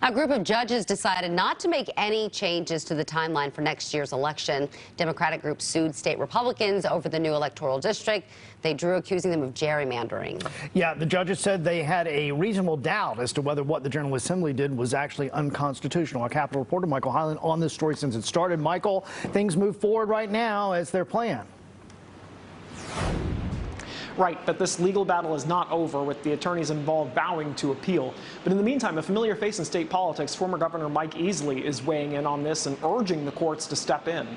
A group of judges decided not to make any changes to the timeline for next year's election. Democratic groups sued state Republicans over the new electoral district. They drew accusing them of gerrymandering. Yeah, the judges said they had a reasonable doubt as to whether what the General Assembly did was actually unconstitutional. Our Capitol reporter Michael Hyland on this story since it started. Michael, things move forward right now as they're planned. Right, but this legal battle is not over, with the attorneys involved vowing to appeal. But in the meantime, a familiar face in state politics, former Governor Mike Easley, is weighing in on this and urging the courts to step in.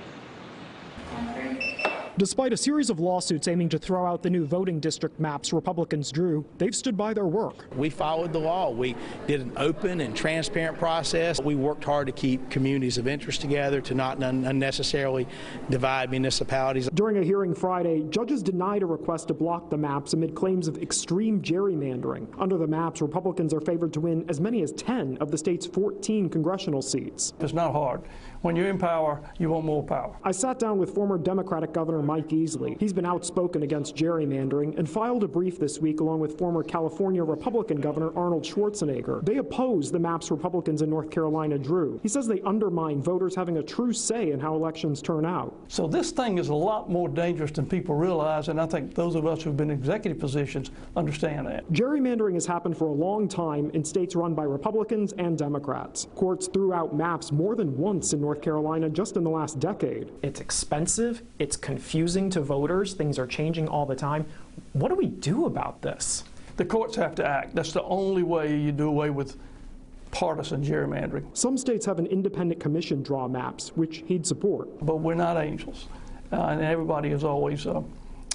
Despite a series of lawsuits aiming to throw out the new voting district maps Republicans drew, they've stood by their work. We followed the law. We did an open and transparent process. We worked hard to keep communities of interest together, to not unnecessarily divide municipalities. During a hearing Friday, judges denied a request to block the maps amid claims of extreme gerrymandering. Under the maps, Republicans are favored to win as many as 10 of the state's 14 congressional seats. It's not hard. When you're in power, you want more power. I sat down with former Democratic Governor Mike Easley. He's been outspoken against gerrymandering and filed a brief this week along with former California Republican Governor Arnold Schwarzenegger. They oppose the maps Republicans in North Carolina drew. He says they undermine voters having a true say in how elections turn out. So this thing is a lot more dangerous than people realize, and I think those of us who've been in executive positions understand that. Gerrymandering has happened for a long time in states run by Republicans and Democrats. Courts threw out maps more than once in North Carolina just in the last decade. It's expensive, it's confusing to voters, things are changing all the time. What do we do about this? The courts have to act. That's the only way you do away with partisan gerrymandering. Some states have an independent commission draw maps, which he'd support. But we're not angels, and everybody is always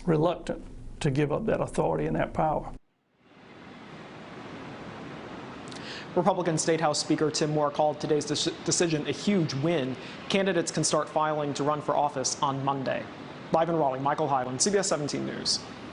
reluctant to give up that authority and that power. Republican State House Speaker Tim Moore called today's decision a huge win. Candidates can start filing to run for office on Monday. Live in Raleigh, Michael Hyland, CBS 17 News.